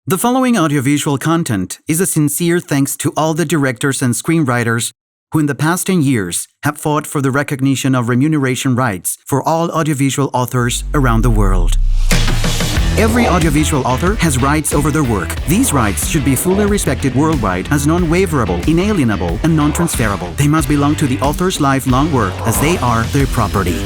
The following audiovisual content is a sincere thanks to all the directors and screenwriters who in the past 10 years have fought for the recognition of remuneration rights for all audiovisual authors around the world. Every audiovisual author has rights over their work. These rights should be fully respected worldwide as non-waiverable, inalienable, and non-transferable. They must belong to the author's lifelong work as they are their property.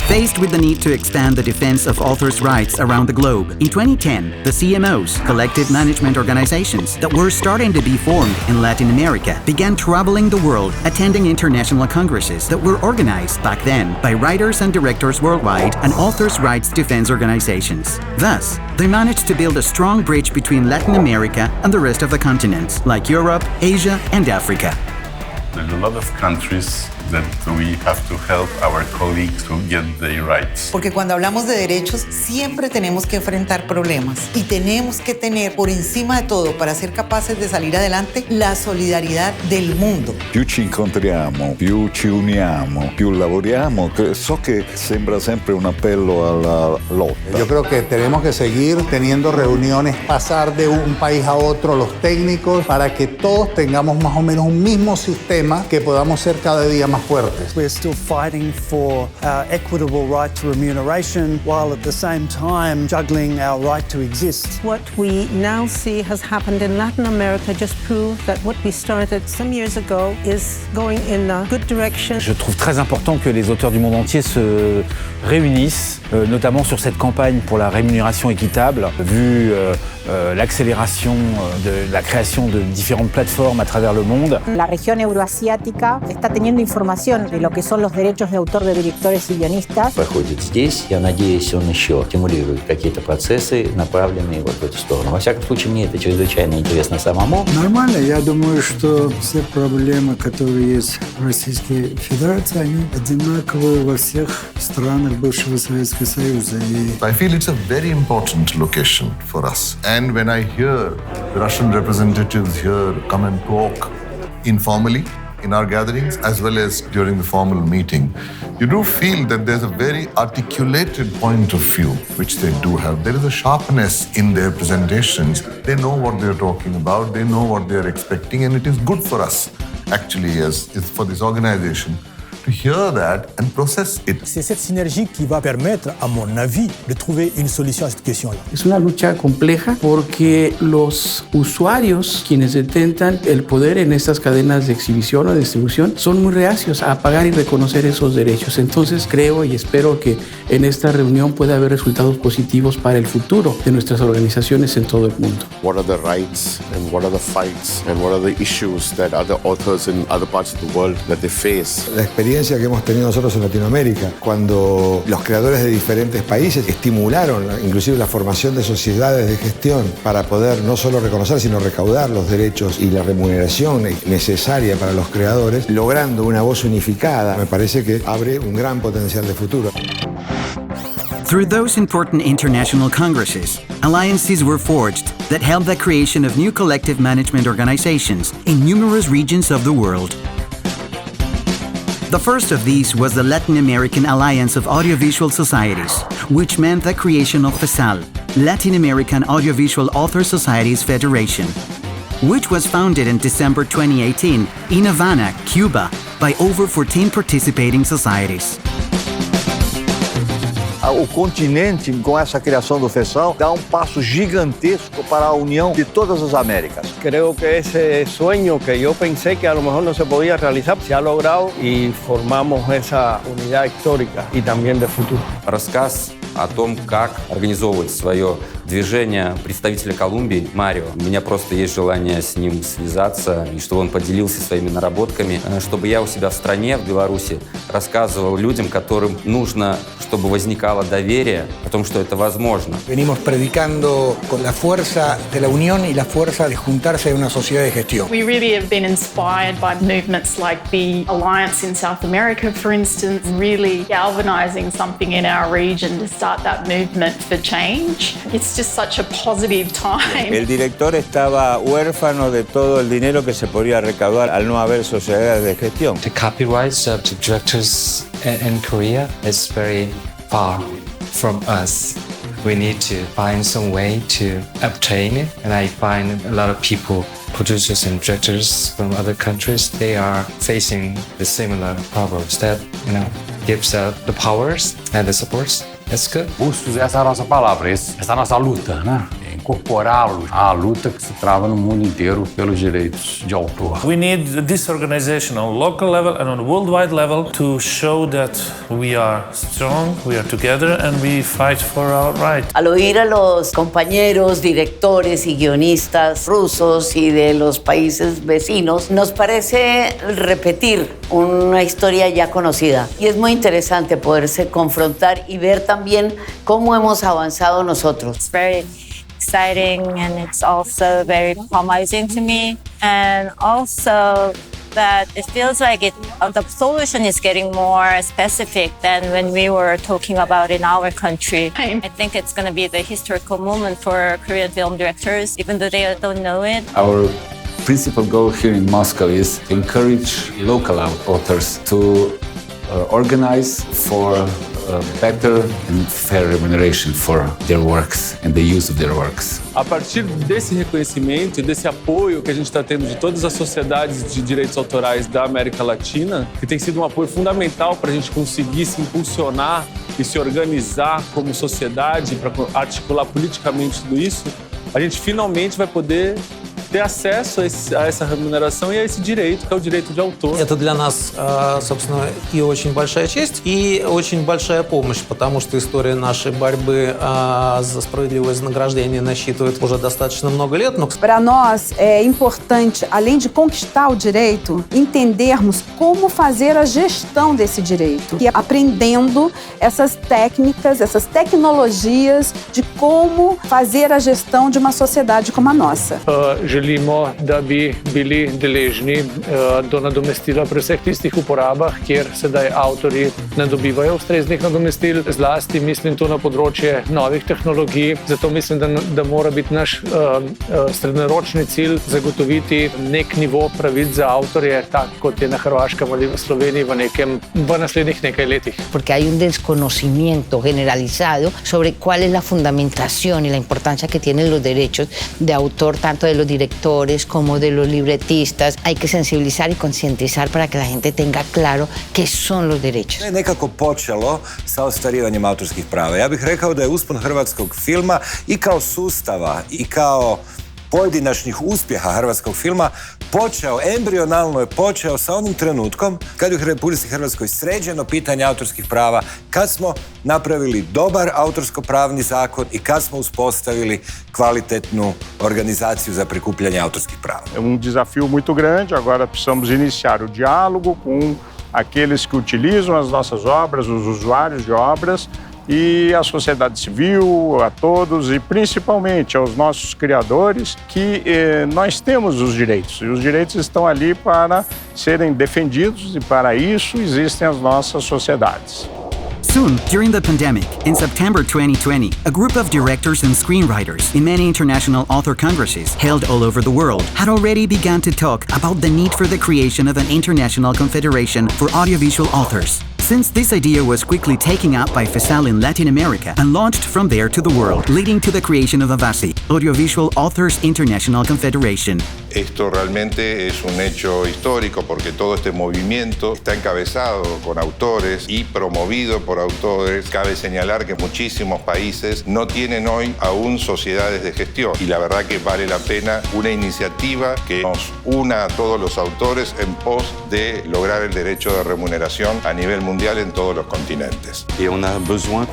Faced with the need to expand the defense of authors' rights around the globe, in 2010, the CMOs, collective management organizations, that were starting to be formed in Latin America, began traveling the world, attending international congresses that were organized back then by writers and directors worldwide and authors' rights defense organizations. Thus, they managed to build a strong bridge between Latin America and the rest of the continents, like Europe, Asia, and Africa. There's a lot of countries that we have to help our colleagues to get their rights. Porque cuando hablamos de derechos, siempre tenemos que enfrentar problemas y tenemos que tener por encima de todo, para ser capaces de salir adelante, la solidaridad del mundo. Più ci incontriamo, più ci uniamo, più lavoriamo. So che sembra sempre un appello alla lotta. Yo creo que tenemos que seguir teniendo reuniones, pasar de un país a otro los técnicos para que todos tengamos más o menos un mismo sistema que podamos ser cada día más fuertes. We're still fighting for our equitable right to remuneration while at the same time juggling our right to exist. What we now see has happened in Latin America just proved that what we started some years ago is going in a good direction. Je trouve très important que les auteurs du monde entier se réunissent, notamment sur cette campagne pour la rémunération équitable, vu l'accélération de la création de différentes plateformes à travers le monde. La región euroasiática está teniendo información de lo que son los derechos de autor de directores y guionistas. Проходит здесь, я надеюсь, он еще стимулирует какие-то процессы, направленные вот в эту сторону. Во всяком случае, мне это чрезвычайно интересно самому. Нормально, я думаю, что все проблемы, которые есть в Российской Федерации, они одинаковые во всех странах бывшего Советского Союза. I feel it's a very important location for us. And when I hear the Russian representatives here come and talk informally in our gatherings, as well as during the formal meeting, you do feel that there's a very articulated point of view, which they do have. There is a sharpness in their presentations. They know what they're talking about, they know what they're expecting, and it is good for us, actually, as for this organization, to hear that and process it. C'est cette synergie qui va permettre, à mon avis, de trouver une solution à cette question-là. Es una lucha compleja porque los usuarios, quienes detentan el poder en estas cadenas de exhibición o de distribución, son muy reacios a pagar y reconocer esos derechos. Entonces creo y espero que en esta reunión pueda haber resultados positivos para el futuro de nuestras organizaciones en todo el mundo. What are the rights and what are the fights and what are the issues that other authors in other parts of the world that they face? La experiencia que hemos tenido nosotros en Latinoamérica, cuando los creadores de diferentes países estimularon inclusive la formación de sociedades de gestión para poder no solo reconocer, sino recaudar los derechos y la remuneración necesaria para los creadores, logrando una voz unificada, me parece que abre un gran potencial de futuro. Through those important international congresses, alliances were forged that helped the creation of new collective management organizations in numerous regions of the world. The first of these was the Latin American Alliance of Audiovisual Societies, which meant the creation of FESAL, Latin American Audiovisual Author Societies Federation, which was founded in December 2018 in Havana, Cuba, by over 14 participating societies. O continente, com essa criação do FESAL, dá passo gigantesco para a união de todas as Américas. Creo que ese sueño que yo pensé que a lo mejor no se podía realizar, se ha logrado y formamos esa unidad histórica y también de futuro. Рассказ о том, как организовывать свое движение представителя Колумбии, Марио. У меня просто есть желание с ним связаться, и чтобы он поделился своими наработками, чтобы я у себя в стране, в Беларуси, рассказывал людям, которым нужно, чтобы возникало доверие о том, что это возможно. Venimos predicando con la fuerza de la unión y la fuerza de juntarse en una sociedad de gestión. We really have been inspired by movements like the Alliance in South America, for instance, really galvanizing something in our region to start that movement for change. It's just such a positive time. El director estaba huérfano de todo el dinero que se podía recaudar al no haber sociedades de gestión. The copyrights to directors in Korea is very far from us. we need to find some way to obtain it. And I find a lot of people, producers and directors from other countries, they are facing the similar problems that, gives the powers and the supports. That's good. Custos, essa é a nossa palavra, essa é a nossa luta, né? Incorporá-los à luta que se trava no mundo inteiro pelos direitos de autor. We need this organization on local level and on worldwide level to show that we are strong, we are together and we fight for our right. Al oír a los compañeros, directores y guionistas rusos y de los países vecinos, nos parece repetir una historia ya conocida. Y es muy interesante poderse confrontar y ver también cómo hemos avanzado nosotros. It's very exciting and it's also very promising to me, and also that it feels like the solution is getting more specific than when we were talking about in our country. I think it's going to be the historical moment for Korean film directors, even though they don't know it. Our principal goal here in Moscow is to encourage local authors to organize for better and fair remuneration for their works and the use of their works. A partir desse reconhecimento e desse apoio que a gente está tendo de todas as sociedades de direitos autorais da América Latina, que tem sido um apoio fundamental para a gente conseguir se impulsionar e se organizar como sociedade, para articular politicamente tudo isso, a gente finalmente vai poder ter acesso a essa remuneração и a esse диреito, que é o диреito de autor. Это для нас, собственно, и очень большая честь, и очень большая помощь, потому что история нашей борьбы за справедливое вознаграждение насчитывает уже достаточно много лет. Para nós é importante, além de conquistar o direito, entendermos como fazer a gestão desse direito e aprendendo essas técnicas, essas tecnologias de como fazer a gestão de uma sociedade como a nossa. Želimo, da bi bili deležni do nadomestila pri vseh tistih uporabah, kjer sedaj avtorji ne dobivajo ustreznih nadomestil. Zlasti mislim to na področje novih tehnologij. Zato mislim, da mora biti naš srednjeročni cilj zagotoviti nek nivo pravic za avtorje, tak kot je na Hrvaškem ali v Sloveniji v naslednjih nekaj letih. Porque hay un desconocimiento generalizado sobre cuál es la fundamentación y la importancia que tienen los derechos de autor, tanto de los directores como de los libretistas. Hay que sensibilizar y concientizar para que la gente tenga claro qué son los derechos. Je nekako počelo sa ostvarivanjem autorskih prava. Ja bih rekao da je uspon hrvatskog filma i kao sustava i kao pojedinačnih uspjeha hrvatskog filma počeo, embrionalno je počeo sa onim trenutkom kad je u Republici Hrvatskoj sređeno pitanje autorskih prava, kad smo napravili dobar autorsko-pravni zakon i kad smo uspostavili kvalitetnu organizaciju za prikupljanje autorskih prava. É desafio muito grande, agora precisamos iniciar o diálogo com aqueles que utilizam as nossas obras, os usuários de obras, e a sociedade civil, a todos e principalmente aos nossos criadores, que nós temos os direitos. E os direitos estão ali para serem defendidos e para isso existem as nossas sociedades. Soon, during the pandemic, in September 2020, a group of directors and screenwriters in many international author congresses held all over the world had already begun to talk about the need for the creation of an international confederation for audiovisual authors. Since this idea was quickly taken up by FESAL in Latin America and launched from there to the world, leading to the creation of AVACI, Audiovisual Authors International Confederation. Esto realmente es un hecho histórico porque todo este movimiento está encabezado con autores y promovido por autores. Cabe señalar que muchísimos países no tienen hoy aún sociedades de gestión y la verdad que vale la pena una iniciativa que nos una a todos los autores en pos de lograr el derecho de remuneración a nivel mundial en todos los continentes. Et on a besoin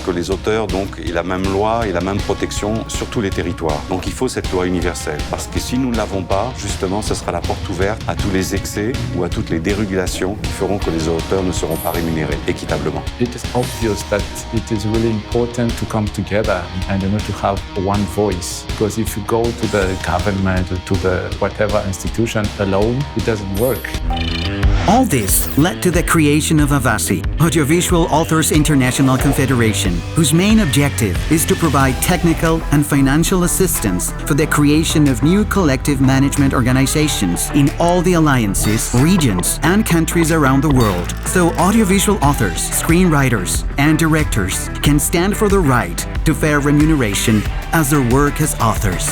que les auteurs donc, aient la même loi et la même protection sur tous les territoires. Donc il faut cette loi universelle parce que si nous ne l'avons pas, justement, ce sera la porte ouverte à tous les excès ou à toutes les dérégulations qui feront que les auteurs ne seront pas rémunérés équitablement. It is obvious that it is really important to come together and to have one voice. Because if you go to the government, to the whatever institution alone, it doesn't work. All this led to the creation of AVACI, Audiovisual Authors International Confederation, whose main objective is to provide technical and financial assistance for the creation of new collective management organizations in all the alliances, regions, and countries around the world, so audiovisual authors, screenwriters, and directors can stand for the right to fair remuneration as their work as authors.